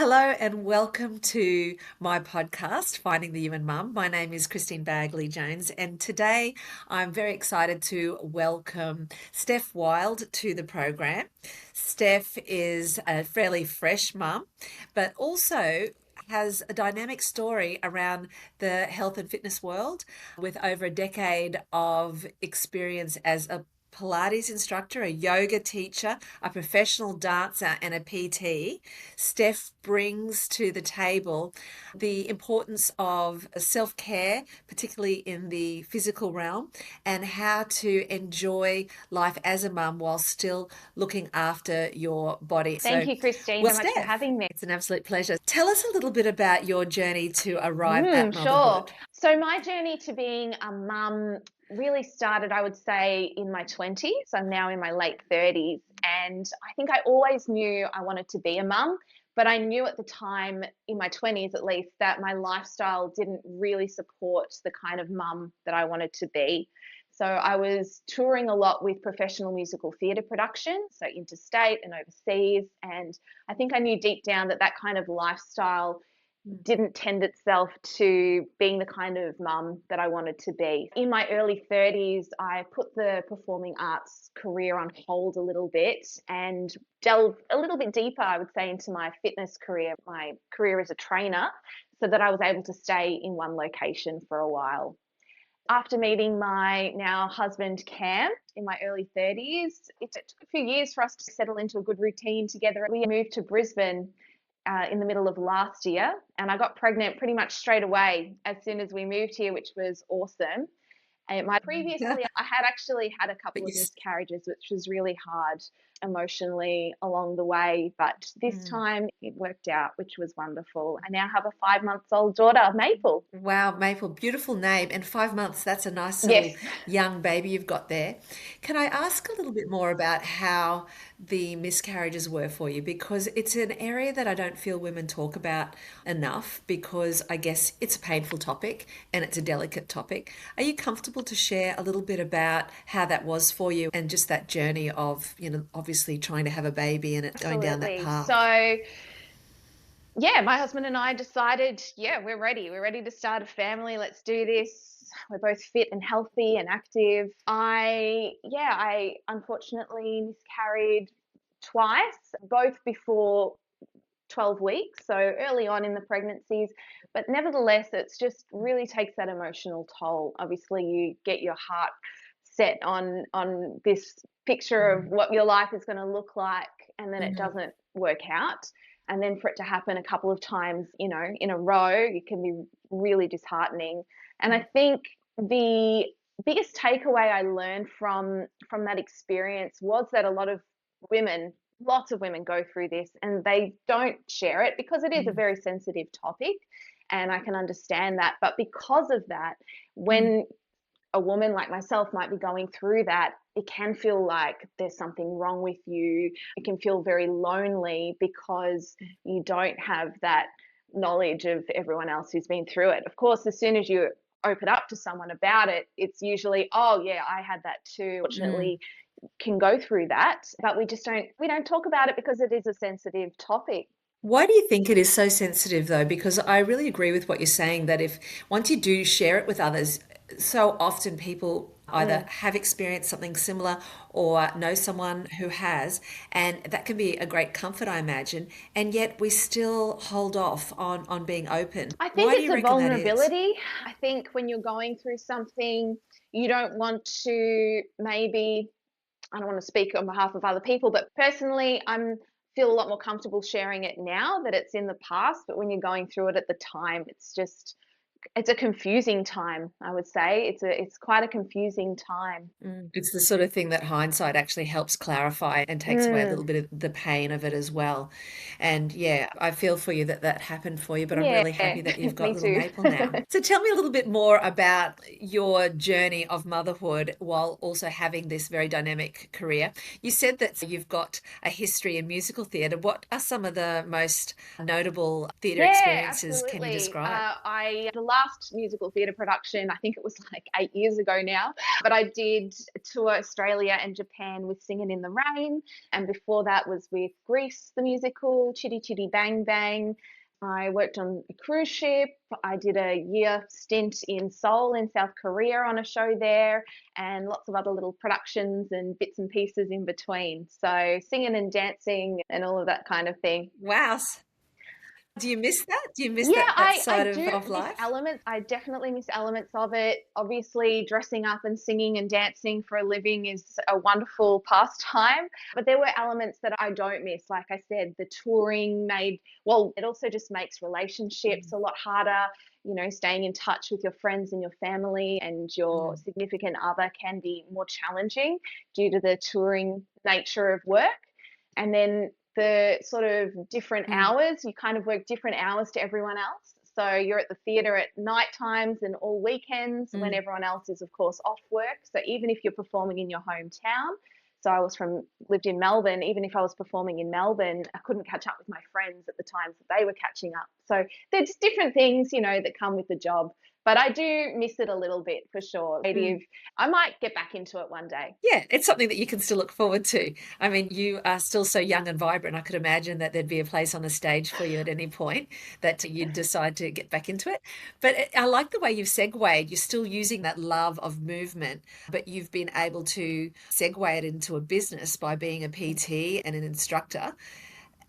Hello and welcome to my podcast, Finding the Human Mum. My name is Christine Bagley Jones, and today I'm very excited to welcome Stef Wild to the program. Stef is a fairly fresh mum, but also has a dynamic story around the health and fitness world with over a decade of experience as a Pilates instructor, a yoga teacher, a professional dancer, and a PT. Steph brings to the table the importance of self care, particularly in the physical realm, and how to enjoy life as a mum while still looking after your body. Thank you, Christine, Well, so much for Steph, having me. it's an absolute pleasure. Tell us a little bit about your journey to arrive at Sure. motherhood. So my journey to being a mum really started, I would say, in my 20s. I'm now in my late 30s, and I think I always knew I wanted to be a mum, but I knew at the time, in my 20s at least, that my lifestyle didn't really support the kind of mum that I wanted to be. So I was touring a lot with professional musical theatre production, so interstate and overseas, and I think I knew deep down that that kind of lifestyle didn't tend itself to being the kind of mum that I wanted to be. In my early 30s, I put the performing arts career on hold a little bit and delved a little bit deeper, I would say, into my fitness career, my career as a trainer, so that I was able to stay in one location for a while. After meeting my now husband Cam in my early 30s, it took a few years for us to settle into a good routine together. We moved to Brisbane in the middle of last year, and I got pregnant pretty much straight away as soon as we moved here, which was awesome. And previously, I had actually had a But couple you, of miscarriages, which was really hard emotionally along the way. But this time it worked out, which was wonderful. I now have a 5 month old daughter, Maple. Wow, Maple, beautiful name. And 5 months, that's a nice little Yes. young baby you've got there. Can I ask a little bit more about how the miscarriages were for you? Because it's an area that I don't feel women talk about enough because I guess it's a painful topic and it's a delicate topic. Are you comfortable to share a little bit about how that was for you and just that journey of, obviously trying to have a baby and it going down that Absolutely. path? So, yeah, my husband and I decided, yeah, we're ready. We're ready to start a family. Let's do this. We're both fit and healthy and active. I unfortunately miscarried twice, both before 12 weeks, so early on in the pregnancies. But nevertheless, it's just really takes that emotional toll. Obviously, you get your heart set on this picture of Mm, what your life is going to look like, and then it mm, doesn't work out. And then for it to happen a couple of times, in a row, it can be really disheartening. And I mm, think the biggest takeaway I learned from that experience was that a lot of women, lots of women go through this and they don't share it because it is a mm, very sensitive topic, and I can understand that. But because of that, mm. when a woman like myself might be going through that, it can feel like there's something wrong with you. It can feel very lonely because you don't have that knowledge of everyone else who's been through it. Of course, as soon as you open up to someone about it, it's usually, oh yeah, I had that too. Mm. Fortunately, can go through that, but we don't talk about it because it is a sensitive topic. Why do you think it is so sensitive though? Because I really agree with what you're saying that if once you do share it with others, so often people either Mm. have experienced something similar or know someone who has, and that can be a great comfort, I imagine, and yet we still hold off on being open. I think Why do it's you a reckon that is? vulnerability. I think when you're going through something, you don't want to maybe, I don't want to speak on behalf of other people, but personally, I'm feel a lot more comfortable sharing it now that it's in the past. But when you're going through it at the time, it's a confusing time, I would say. It's quite a confusing time. It's the sort of thing that hindsight actually helps clarify and takes away a Mm, little bit of the pain of it as well. And yeah, I feel for you that that happened for you, but I'm yeah, really happy that you've got me little too. Maple now. So tell me a little bit more about your journey of motherhood while also having this very dynamic career. You said that you've got a history in musical theatre. What are some of the most notable theatre Yeah, experiences can you absolutely. describe? The last musical theatre production, I think it was like 8 years ago now, but I did tour Australia and Japan with Singing in the Rain. And before that was with Grease, the musical, Chitty Chitty Bang Bang. I worked on a cruise ship. I did a year stint in Seoul in South Korea on a show there, and lots of other little productions and bits and pieces in between. So singing and dancing and all of that kind of thing. Wow. Do you miss that? Do you miss Yeah, that I side do of miss life? elements. I definitely miss elements of it. Obviously, dressing up and singing and dancing for a living is a wonderful pastime, but there were elements that I don't miss. Like I said, the touring made, well, it also just makes relationships Mm, a lot harder. Staying in touch with your friends and your family and your mm, significant other can be more challenging due to the touring nature of work. And then the sort of different mm, hours, you kind of work different hours to everyone else. So you're at the theatre at night times and all weekends when mm. everyone else is, of course, off work. So even if you're performing in your hometown, so I lived in Melbourne, even if I was performing in Melbourne, I couldn't catch up with my friends at the times that they were catching up. So there's different things, that come with the job. But I do miss it a little bit for sure. Mm. Creative. I might get back into it one day. Yeah, it's something that you can still look forward to. I mean, you are still so young and vibrant. I could imagine that there'd be a place on the stage for you at any point that you'd decide to get back into it. But I like the way you've segued. You're still using that love of movement, but you've been able to segue it into a business by being a PT and an instructor.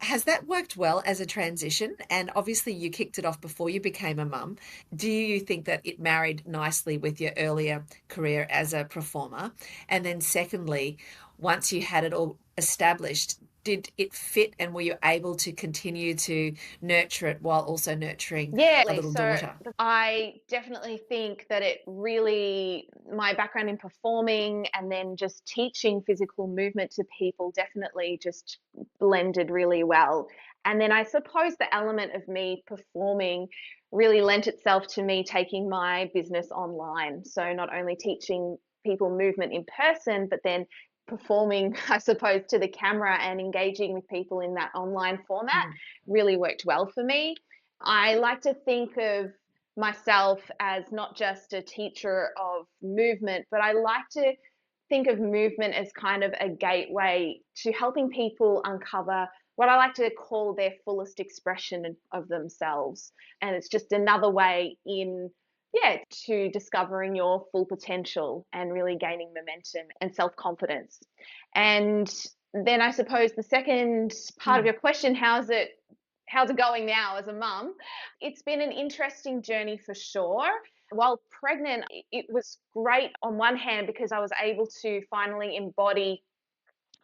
Has that worked well as a transition? And obviously, you kicked it off before you became a mum. Do you think that it married nicely with your earlier career as a performer? And then, secondly, once you had it all established, did it fit and were you able to continue to nurture it while also nurturing Yeah, a little so daughter? I definitely think that my background in performing and then just teaching physical movement to people definitely just blended really well. And then I suppose the element of me performing really lent itself to me taking my business online. So not only teaching people movement in person, but then performing, I suppose, to the camera and engaging with people in that online format Mm, really worked well for me. I like to think of myself as not just a teacher of movement, but I like to think of movement as kind of a gateway to helping people uncover what I like to call their fullest expression of themselves. And it's just another way to discovering your full potential and really gaining momentum and self confidence. And then I suppose the second part of mm, your question, how's it going now as a mum? It's been an interesting journey for sure. While pregnant, it was great on one hand because I was able to finally embody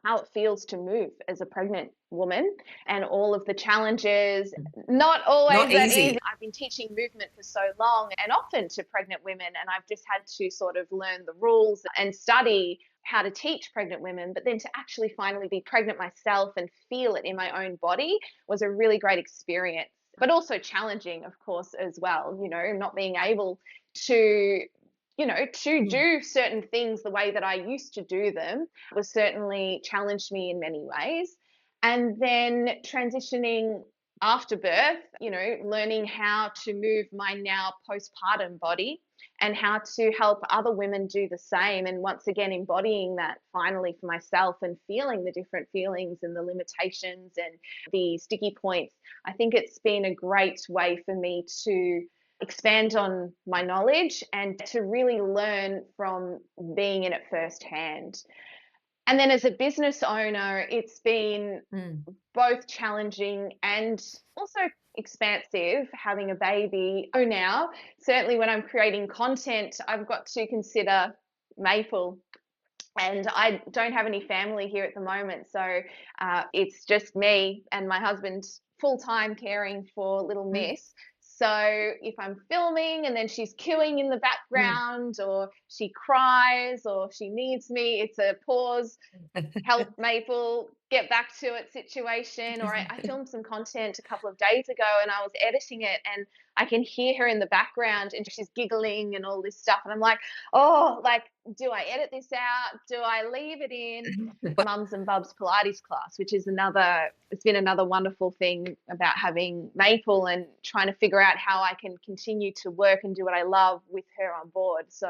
how it feels to move as a pregnant woman and all of the challenges. mm. Not always Not that easy. easy. I've been teaching movement for so long and often to pregnant women, and I've just had to sort of learn the rules and study how to teach pregnant women. But then to actually finally be pregnant myself and feel it in my own body was a really great experience. But also challenging, of course, as well, not being able to to Mm, do certain things the way that I used to do them was certainly challenged me in many ways. And then transitioning after birth, learning how to move my now postpartum body and how to help other women do the same. And once again, embodying that finally for myself and feeling the different feelings and the limitations and the sticky points. I think it's been a great way for me to expand on my knowledge and to really learn from being in it firsthand. And then as a business owner, it's been mm. both challenging and also expansive having a baby. Oh, now, certainly when I'm creating content, I've got to consider Maple. And I don't have any family here at the moment. So it's just me and my husband full time caring for little Mm, Miss. So if I'm filming and then she's cooing in the mm. background, or she cries, or she needs me, it's a pause, help Maple, get back to it situation. Or I filmed some content a couple of days ago and I was editing it, and I can hear her in the background and she's giggling and all this stuff. And I'm like, oh, like, do I edit this out? Do I leave it in? Mums and Bubs Pilates class, which is it's been another wonderful thing about having Maple and trying to figure out how I can continue to work and do what I love with her on board. So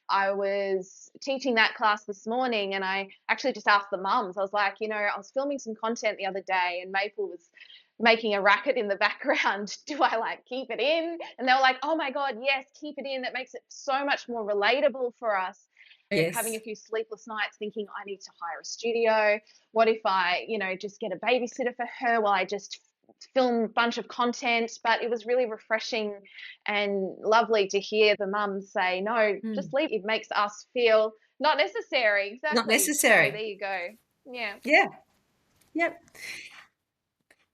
I was teaching that class this morning and I actually just asked the mums. I was like, I was filming some content the other day and Maple was making a racket in the background. Do I like keep it in? And they were like, oh my God, yes, keep it in. That makes it so much more relatable for us. Having a Yes. few sleepless nights thinking I need to hire a studio. What if I, just get a babysitter for her while I just film a bunch of content? But it was really refreshing and lovely to hear the mums say, no, just Mm. leave. It makes us feel not necessary. Not Exactly. So there necessary. you go. Yeah. Yeah. Yep.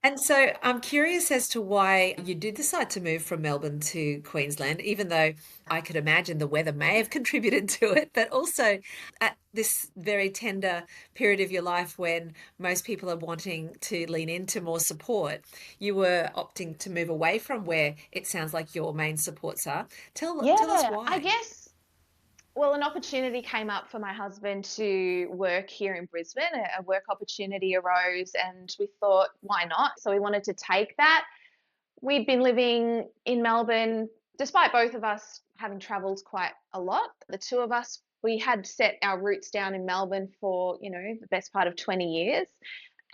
And so I'm curious as to why you did decide to move from Melbourne to Queensland, even though I could imagine the weather may have contributed to it, but also at this very tender period of your life when most people are wanting to lean into more support, you were opting to move away from where it sounds like your main supports are. Tell us Yeah. I why. guess, well, an opportunity came up for my husband to work here in Brisbane. A work opportunity arose, and we thought, why not? So we wanted to take that. We'd been living in Melbourne, despite both of us having travelled quite a lot. The two of us, we had set our roots down in Melbourne for, the best part of 20 years.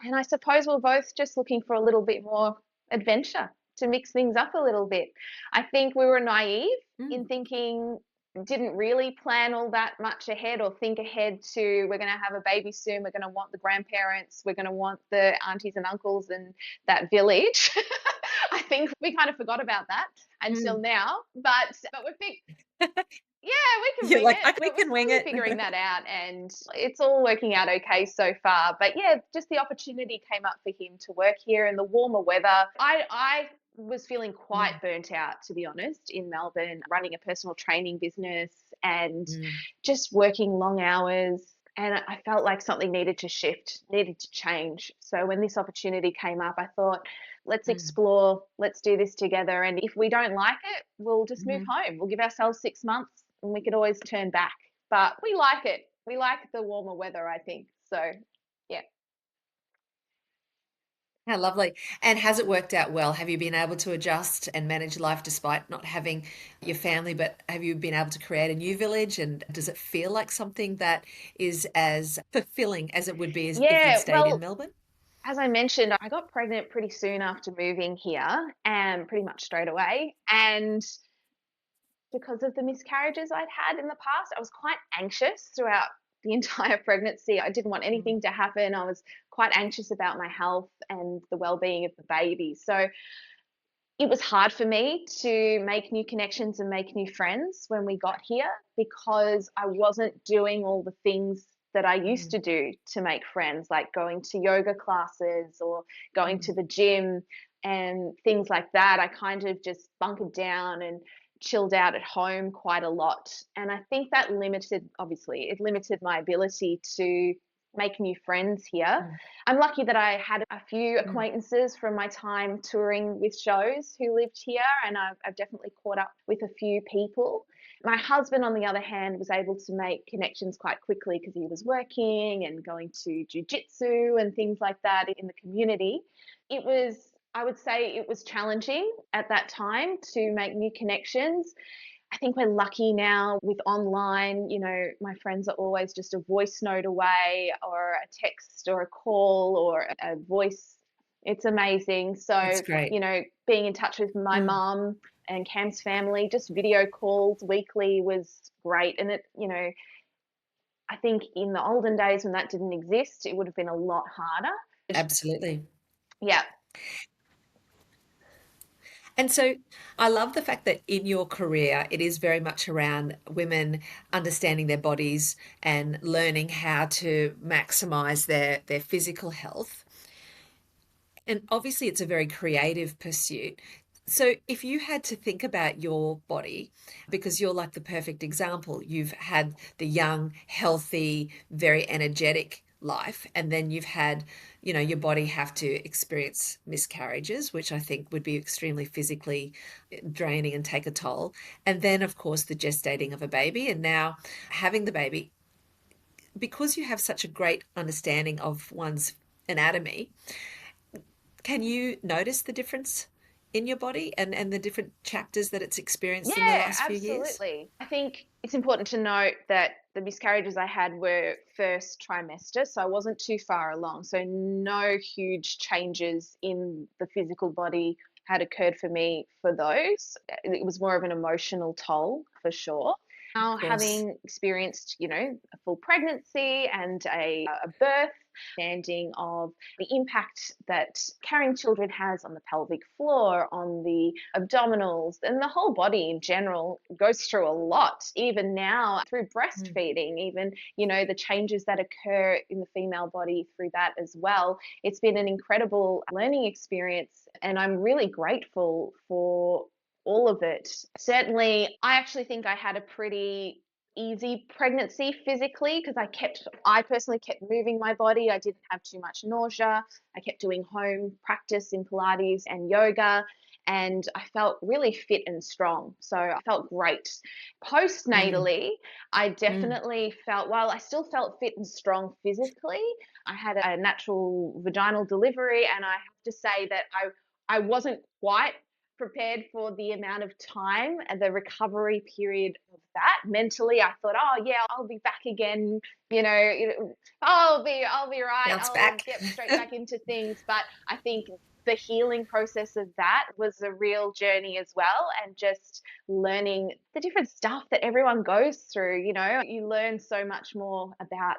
And I suppose we're both just looking for a little bit more adventure to mix things up a little bit. I think we were naive in Mm, thinking, didn't really plan all that much ahead or think ahead to we're going to have a baby soon, we're going to want the grandparents, we're going to want the aunties and uncles and that village. I think we kind of forgot about that until mm. now, but yeah, we can You're wing like, it, we but we're can wing slowly it. figuring that out and it's all working out okay so far. But yeah, just the opportunity came up for him to work here in the warmer weather. I was feeling quite Mm, burnt out, to be honest, in Melbourne, running a personal training business and mm, just working long hours. And I felt like something needed to shift, needed to change. So when this opportunity came up, I thought, let's mm, explore, let's do this together. And if we don't like it, we'll just move mhm. home. We'll give ourselves 6 months and we could always turn back. But we like it. We like the warmer weather, I think. So, yeah. How lovely. And has it worked out well? Have you been able to adjust and manage life despite not having your family, but have you been able to create a new village? And does it feel like something that is as fulfilling as it would be as if you'd Yeah, stayed in well, Melbourne? as I mentioned, I got pregnant pretty soon after moving here and pretty much straight away. And because of the miscarriages I'd had in the past, I was quite anxious throughout the entire pregnancy. I didn't want Mm, anything to happen. I was quite anxious about my health and the well-being of the baby. So it was hard for me to make new connections and make new friends when we got here because I wasn't doing all the things that I used mm, to do to make friends, like going to yoga classes or going to mm, the gym and things like that. I kind of just bunkered down and chilled out at home quite a lot. And I think that it limited my ability to make new friends here. mm, I'm lucky that I had a few mm, acquaintances from my time touring with shows who lived here, and I've definitely caught up with a few people. My husband, on the other hand, was able to make connections quite quickly because he was working and going to jujitsu and things like that in the community. I would say, it was challenging at that time to make new connections. I think we're lucky now with online, my friends are always just a voice note away or a text or a call or a voice. It's amazing. that's So, great. being in touch with my Mm, mum and Cam's family, just video calls weekly was great. And I think in the olden days when that didn't exist, it would have been a lot harder. absolutely. Yeah. And so I love the fact that in your career, it is very much around women understanding their bodies and learning how to maximize their physical health. And obviously, it's a very creative pursuit. So, if you had to think about your body, because you're like the perfect example, you've had the young, healthy, very energetic life, and then you've had, your body have to experience miscarriages, which I think would be extremely physically draining and take a toll. And then, of course, the gestating of a baby, and now having the baby. Because you have such a great understanding of one's anatomy, can you notice the difference in your body and the different chapters that it's experienced in the Yeah, last few years? absolutely. I think it's important to note that the miscarriages I had were first trimester, so I wasn't too far along. So no huge changes in the physical body had occurred for me for those. It was more of an emotional toll for sure. Of Now, course. having experienced, a full pregnancy and a birth, understanding of the impact that carrying children has on the pelvic floor, on the abdominals, and the whole body in general goes through a lot, even now through Mm. breastfeeding, even, the changes that occur in the female body through that as well. It's been an incredible learning experience, and I'm really grateful for all of it. Certainly, I actually think I had a pretty easy pregnancy physically because I personally kept moving my body. I didn't have too much nausea. I kept doing home practice in Pilates and yoga, and I felt really fit and strong. So I felt great. Mm. Postnatally, I Mm. definitely felt, while I still felt fit and strong physically, I had a natural vaginal delivery, and I have to say that I wasn't quite prepared for the amount of time and the recovery period of that. Mentally, I thought, oh yeah, I'll be back again. I'll be right. Bounce I'll back. get straight back into things. But I think the healing process of that was a real journey as well, and just learning the different stuff that everyone goes through. You learn so much more about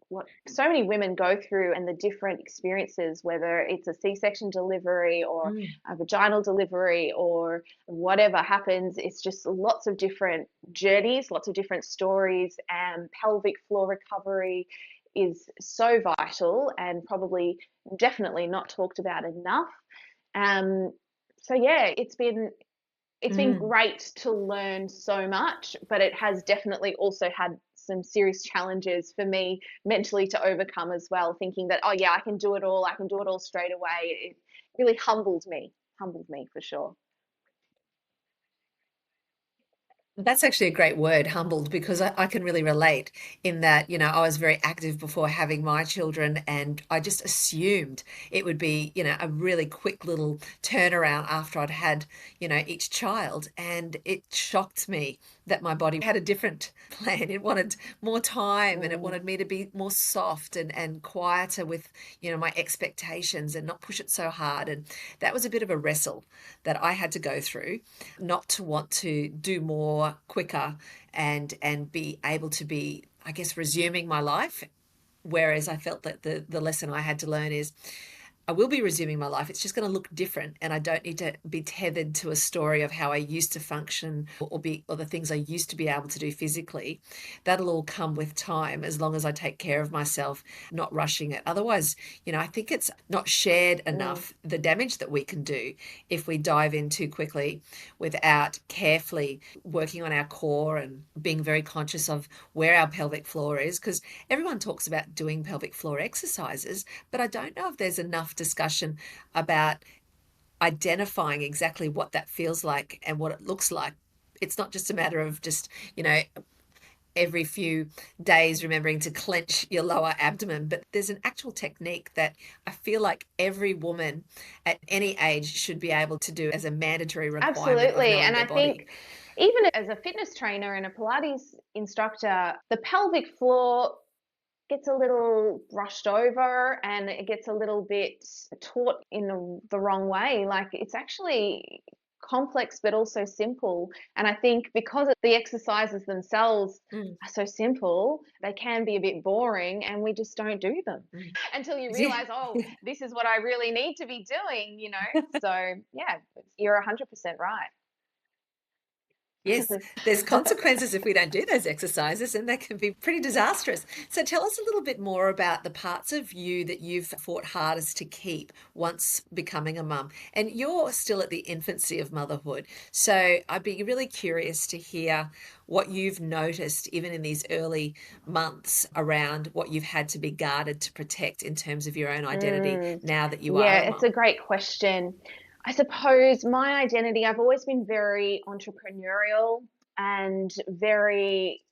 what so many women go through and the different experiences, whether it's a C-section delivery or Mm. a vaginal delivery or whatever happens. It's just lots of different journeys, lots of different stories, and pelvic floor recovery is so vital and probably definitely not talked about enough. Um, so yeah, it's been Mm. great to learn so much, but it has definitely also had some serious challenges for me mentally to overcome as well, thinking that, oh, yeah, I can do it all straight away. It really humbled me for sure. That's actually a great word, humbled, because I can really relate in that, I was very active before having my children, and I just assumed it would be, a really quick little turnaround after I'd had, each child. And it shocked me that my body had a different plan. It wanted more time, and it Mm, wanted me to be more soft and quieter with, my expectations and not push it so hard. And that was a bit of a wrestle that I had to go through, not to want to do more quicker and be able to be, I guess, resuming my life. Whereas I felt that the lesson I had to learn is I will be resuming my life. It's just going to look different, and I don't need to be tethered to a story of how I used to function or the things I used to be able to do physically. That'll all come with time as long as I take care of myself, not rushing it. Otherwise, I think it's not shared mm, enough the damage that we can do if we dive in too quickly without carefully working on our core and being very conscious of where our pelvic floor is, because everyone talks about doing pelvic floor exercises, but I don't know if there's enough discussion about identifying exactly what that feels like and what it looks like. It's not just a matter of just, every few days remembering to clench your lower abdomen, but there's an actual technique that I feel like every woman at any age should be able to do as a mandatory requirement of absolutely. knowing And their I body. think even as a fitness trainer and a Pilates instructor, the pelvic floor gets a little brushed over and it gets a little bit taught in the wrong way. Like, it's actually complex but also simple. And I think because the exercises themselves Mm, are so simple, they can be a bit boring and we just don't do them mm. until you Yeah. realize, oh, this is what I really need to be doing. So, yeah, you're 100% right. Yes, there's consequences if we don't do those exercises, and that can be pretty disastrous. So tell us a little bit more about the parts of you that you've fought hardest to keep once becoming a mum. And you're still at the infancy of motherhood. So I'd be really curious to hear what you've noticed, even in these early months, around what you've had to be guarded to protect in terms of your own identity Mm, now that you yeah, are a it's a mum. great question. I suppose my identity, I've always been very entrepreneurial and very,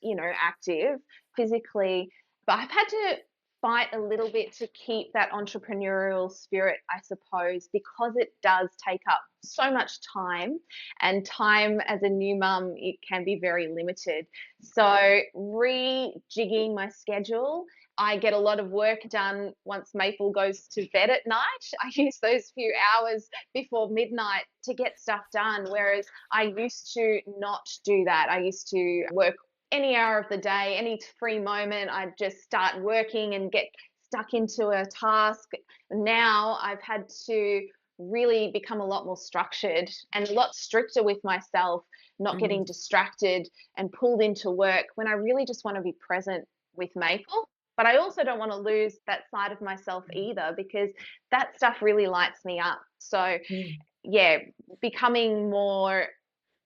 active physically, but I've had to fight a little bit to keep that entrepreneurial spirit, I suppose, because it does take up so much time, and time as a new mum, it can be very limited. So, rejigging my schedule, I get a lot of work done once Maple goes to bed at night. I use those few hours before midnight to get stuff done, whereas I used to not do that. I used to work any hour of the day, any free moment, I'd just start working and get stuck into a task. Now I've had to really become a lot more structured and a lot stricter with myself, not Mhm. getting distracted and pulled into work when I really just want to be present with Maple. But I also don't want to lose that side of myself either, because that stuff really lights me up. So, Mm. yeah, becoming more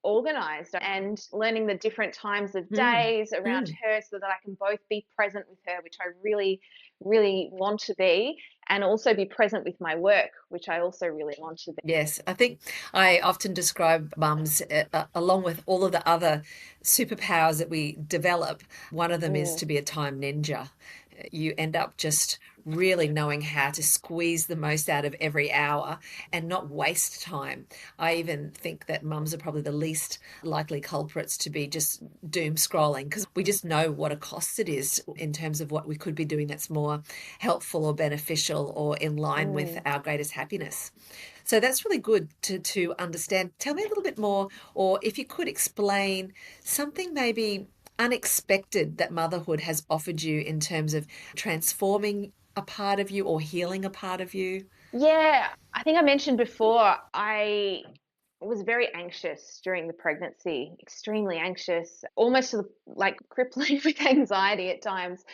organized and learning the different times of Mm. days around Mm. her so that I can both be present with her, which I really, really want to be, and also be present with my work, which I also really want to be. Yes, I think I often describe mums, along with all of the other superpowers that we develop. One of them is Mm, to be a time ninja. You end up just really knowing how to squeeze the most out of every hour and not waste time. I even think that mums are probably the least likely culprits to be just doom scrolling, because we just know what a cost it is in terms of what we could be doing that's more helpful or beneficial or in line with mm. our greatest happiness. So that's really good to understand. Tell me a little bit more, or if you could explain something maybe unexpected that motherhood has offered you in terms of transforming a part of you or healing a part of you. Yeah, I think I mentioned before, I was very anxious during the pregnancy, extremely anxious, almost to the, like crippling with anxiety at times.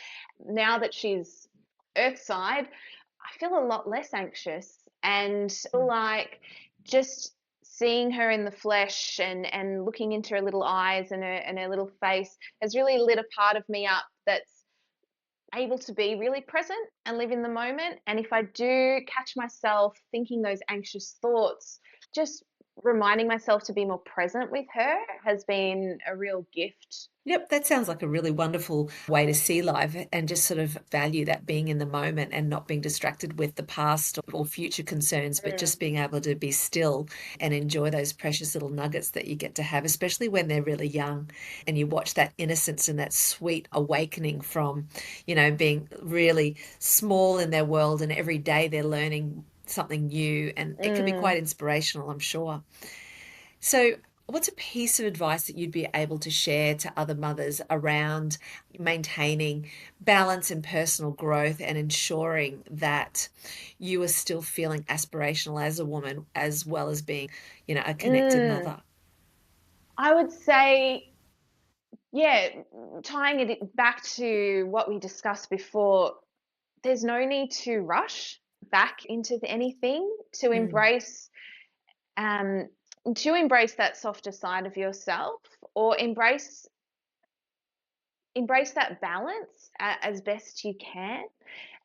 Now that she's earthside, I feel a lot less anxious and feel Mm. like just seeing her in the flesh and looking into her little eyes and her little face has really lit a part of me up that's able to be really present and live in the moment. And if I do catch myself thinking those anxious thoughts, just reminding myself to be more present with her has been a real gift. Yep, that sounds like a really wonderful way to see life and just sort of value that being in the moment and not being distracted with the past or future concerns, but Mm, just being able to be still and enjoy those precious little nuggets that you get to have, especially when they're really young and you watch that innocence and that sweet awakening from, being really small in their world, and every day they're learning something new, and it can be mm, quite inspirational, I'm sure. So, what's a piece of advice that you'd be able to share to other mothers around maintaining balance and personal growth and ensuring that you are still feeling aspirational as a woman as well as being, a connected mm. mother? I would say, yeah, tying it back to what we discussed before, there's no need to rush back into anything to Mm, um, embrace that softer side of yourself, or embrace that balance as best you can.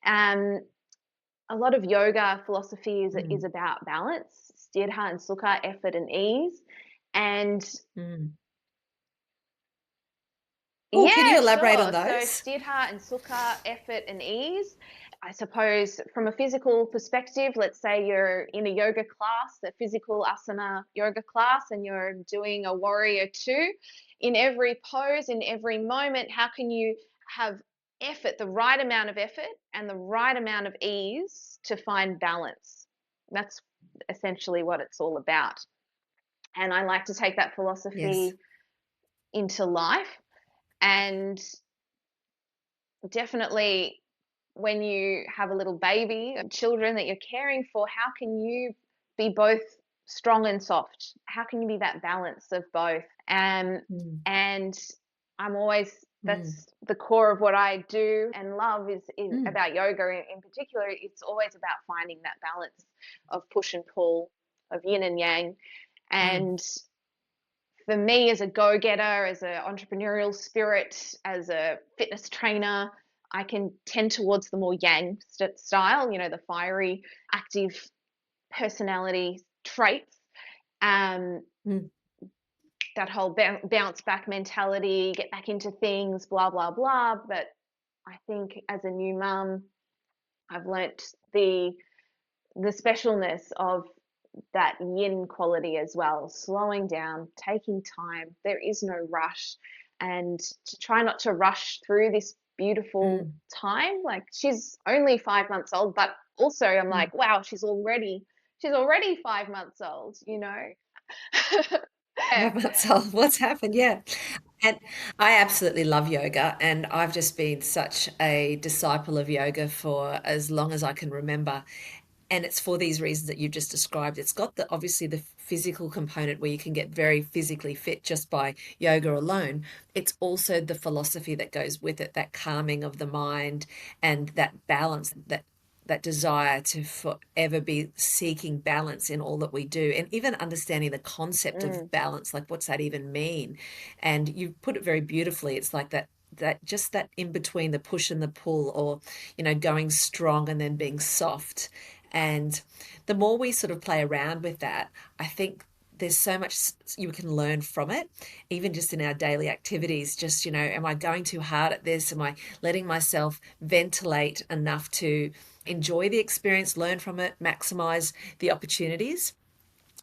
Um, a lot of yoga philosophy is mm, about balance, sthira and sukha, effort and ease. And mm. Oh, can you yeah, elaborate on sure. So those? sthira and sukha, effort and ease. I suppose from a physical perspective, let's say you're in a yoga class, a physical asana yoga class, and you're doing a warrior two. In every pose, in every moment, how can you have effort, the right amount of effort and the right amount of ease to find balance? That's essentially what it's all about. And I like to take that Yes. philosophy into life, and definitely when you have a little baby, children that you're caring for, how can you be both strong and soft. How can you be that balance of both? Mm, And I'm always mm, that's the core of what I do and love is mm, about yoga in particular. It's always about finding that balance of push and pull, of yin and yang. mm, And for me, as a go-getter, as an entrepreneurial spirit, as a fitness trainer, I can tend towards the more yang style, the fiery, active personality traits. Um, mm. that whole bounce back mentality, get back into things, blah, blah, blah. But I think as a new mum, I've learnt the specialness of that yin quality as well, slowing down, taking time. There is no rush, and to try not to rush through this beautiful Mm, time. Like she's only 5 months old, but also I'm mm. like, wow, she's already 5 months old, you know? Yeah. 5 months old. What's happened? Yeah. And I absolutely love yoga, and I've just been such a disciple of yoga for as long as I can remember. And it's for these reasons that you've just described. It's got the obviously the physical component where you can get very physically fit just by yoga alone. It's also the philosophy that goes with it, that calming of the mind and that balance, that desire to forever be seeking balance in all that we do, and even understanding the concept of Mm, balance, like what's that even mean? And you put it very beautifully. It's like that just that in between the push and the pull, or going strong and then being soft. And the more we sort of play around with that, I think there's so much you can learn from it, even just in our daily activities. Just, am I going too hard at this? Am I letting myself ventilate enough to enjoy the experience, learn from it, maximize the opportunities?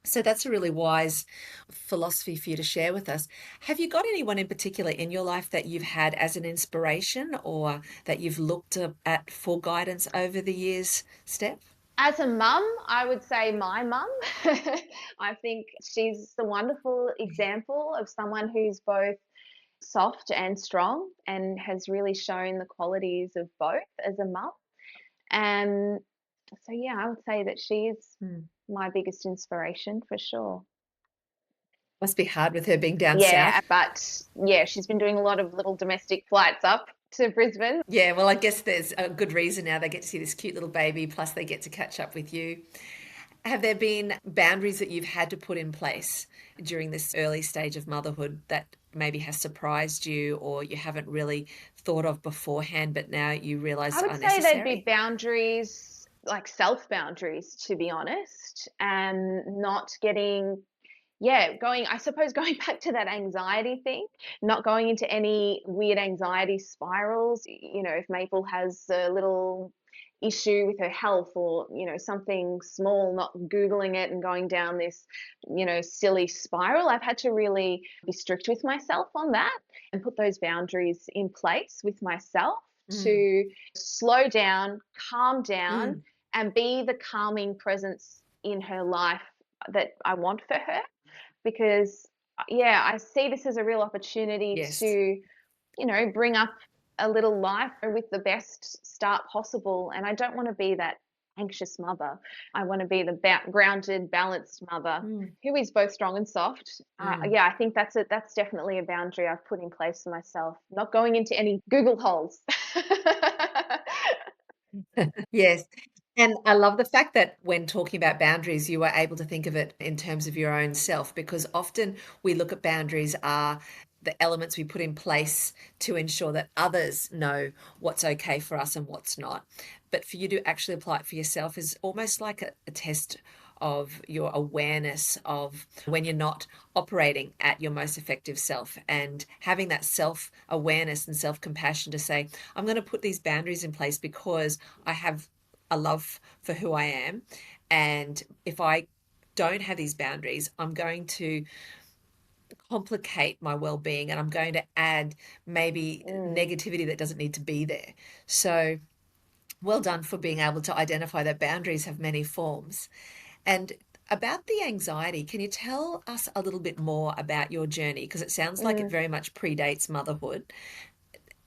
So that's a really wise philosophy for you to share with us. Have you got anyone in particular in your life that you've had as an inspiration, or that you've looked at for guidance over the years, Steph? as a mum, I would say my mum. I think she's the wonderful example of someone who's both soft and strong and has really shown the qualities of both as a mum. And so, yeah, I would say that she's Hmm. my biggest inspiration for sure. Must be hard with her being down Yeah, south. but yeah, she's been doing a lot of little domestic flights up to Brisbane. Yeah, well, I guess there's a good reason now. They get to see this cute little baby, plus they get to catch up with you. Have there been boundaries that you've had to put in place during this early stage of motherhood that maybe has surprised you, or you haven't really thought of beforehand, but now you I realize would are say they'd be necessary? boundaries, like self boundaries, to be honest, and not getting, yeah, I suppose going back to that anxiety thing, not going into any weird anxiety spirals. If Maple has a little issue with her health or, something small, not Googling it and going down this, silly spiral. I've had to really be strict with myself on that and put those boundaries in place with myself Mm, to slow down, calm down, mm, and be the calming presence in her life that I want for her. Because, yeah, I see this as a real opportunity to, yes. bring up a little life with the best start possible. And I don't want to be that anxious mother. I want to be the grounded, balanced mother Mm, who is both strong and soft. mm. Yeah, I think that's definitely a boundary I've put in place for myself. Not going into any Google holes. Yes. And I love the fact that when talking about boundaries, you were able to think of it in terms of your own self, because often we look at boundaries are the elements we put in place to ensure that others know what's okay for us and what's not. But for you to actually apply it for yourself is almost like a test of your awareness of when you're not operating at your most effective self, and having that self awareness and self compassion to say, I'm going to put these boundaries in place because I have a love for who I am. And if I don't have these boundaries, I'm going to complicate my well-being, and I'm going to add maybe Mm, negativity that doesn't need to be there. So well done for being able to identify that boundaries have many forms. And about the anxiety, can you tell us a little bit more about your journey? Because it sounds like it mm. very much predates motherhood.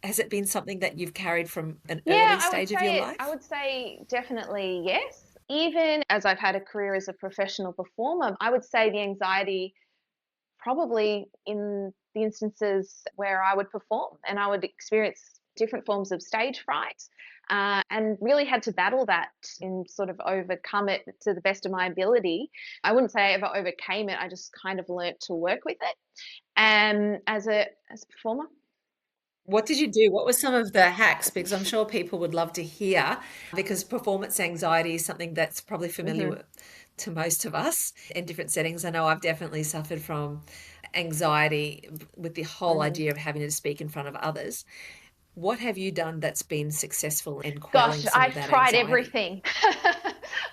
Has it been something that you've carried from an Yeah, early I would stage of your say I life? would say definitely yes. even as I've had a career as a professional performer, I would say the anxiety probably in the instances where I would perform and I would experience different forms of stage fright, and really had to battle that and sort of overcome it to the best of my ability. I wouldn't say I ever overcame it. I just kind of learnt to work with it. And as a performer. What did you do? What were some of the hacks? Because I'm sure people would love to hear, because performance anxiety is something that's probably familiar Hmm. to most of us in different settings. I know I've definitely suffered from anxiety with the whole Hmm. idea of having to speak in front of others. What have you done that's been successful in Gosh, quelling some of I've that tried anxiety? everything.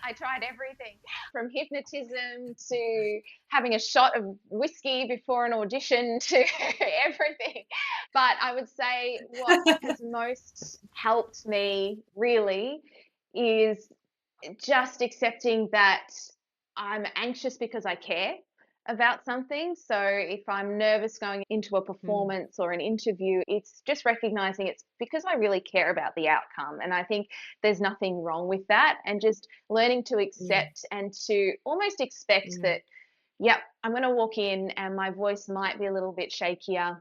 I tried everything from hypnotism to having a shot of whiskey before an audition to everything. But I would say what has most helped me really is just accepting that I'm anxious because I care about something. So if I'm nervous going into a Mm, performance or an interview, it's just recognizing it's because I really care about the outcome. And I think there's nothing wrong with that. And just learning to mm, accept and to almost expect mm, that, yep, I'm going to walk in and my voice might be a little bit shakier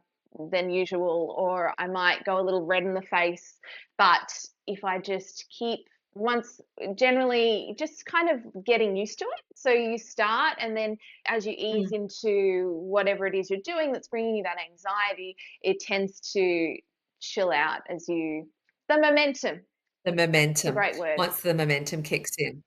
than usual, or I might go a little red in the face. But if I just keep once generally just kind of getting used to it. So you start, and then as you ease mm. into whatever it is you're doing that's bringing you that anxiety, it tends to chill out as you, the momentum, The it's a momentum, great word. once the momentum kicks in.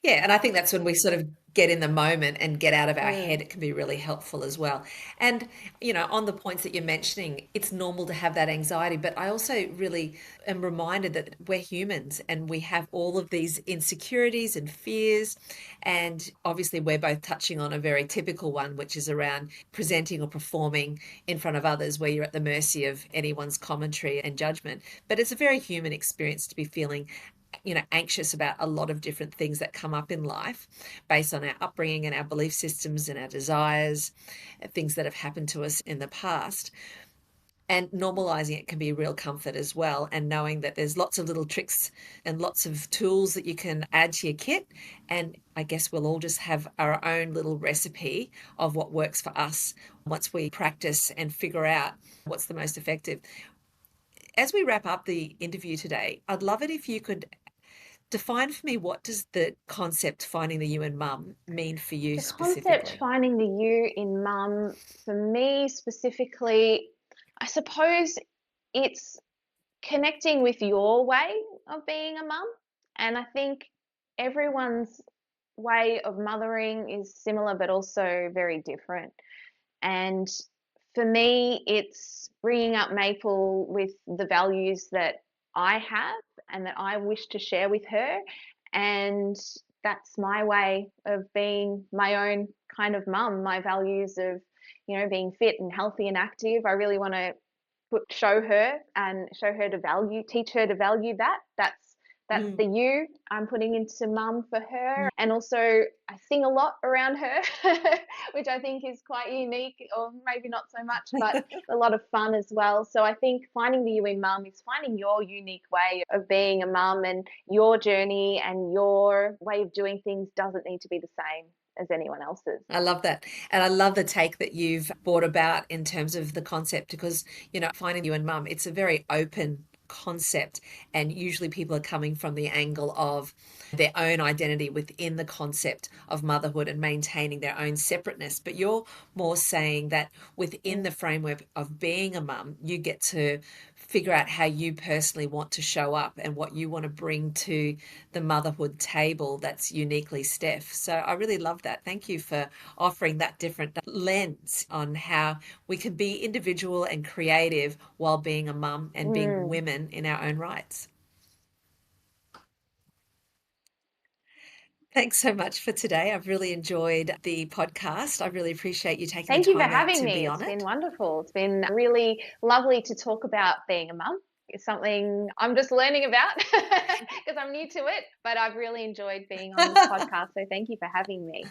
Yeah, and I think that's when we sort of get in the moment and get out of our Mm, head. It can be really helpful as well. And, on the points that you're mentioning, it's normal to have that anxiety, but I also really am reminded that we're humans and we have all of these insecurities and fears. And obviously, we're both touching on a very typical one, which is around presenting or performing in front of others, where you're at the mercy of anyone's commentary and judgment. But it's a very human experience to be feeling anxious about a lot of different things that come up in life based on our upbringing and our belief systems and our desires, things that have happened to us in the past. And normalizing it can be a real comfort as well. And knowing that there's lots of little tricks and lots of tools that you can add to your kit. And I guess we'll all just have our own little recipe of what works for us once we practice and figure out what's the most effective. As we wrap up the interview today, I'd love it if you could define for me, what does the concept finding the you in mum mean for you the concept specifically? finding the you in mum, for me specifically, I suppose it's connecting with your way of being a mum. And I think everyone's way of mothering is similar, but also very different. And for me, it's bringing up Maple with the values that I have and that I wish to share with her. And that's my way of being my own kind of mum, my values of, being fit and healthy and active. I really want to show her and show her to value, teach her to value that. That's Mm, the you I'm putting into mum for her. mm. And also I sing a lot around her, which I think is quite unique, or maybe not so much, but a lot of fun as well. So I think finding the you in mum is finding your unique way of being a mum, and your journey and your way of doing things doesn't need to be the same as anyone else's. I love that. And I love the take that you've brought about in terms of the concept, because, finding you and mum, it's a very open concept. And usually people are coming from the angle of their own identity within the concept of motherhood and maintaining their own separateness. But you're more saying that within Mm. the framework of being a mum, you get to figure out how you personally want to show up and what you want to bring to the motherhood table that's uniquely Steph. So I really love that. Thank you for offering that different lens on how we can be individual and creative while being a mum and being Mm. women in our own rights. Thanks so much for today. I've really enjoyed the podcast. I really appreciate you taking the Thank you for time out having to me. be on It's been it. wonderful. It's been really lovely to talk about being a mum. It's something I'm just learning about because I'm new to it, but I've really enjoyed being on this podcast. So thank you for having me.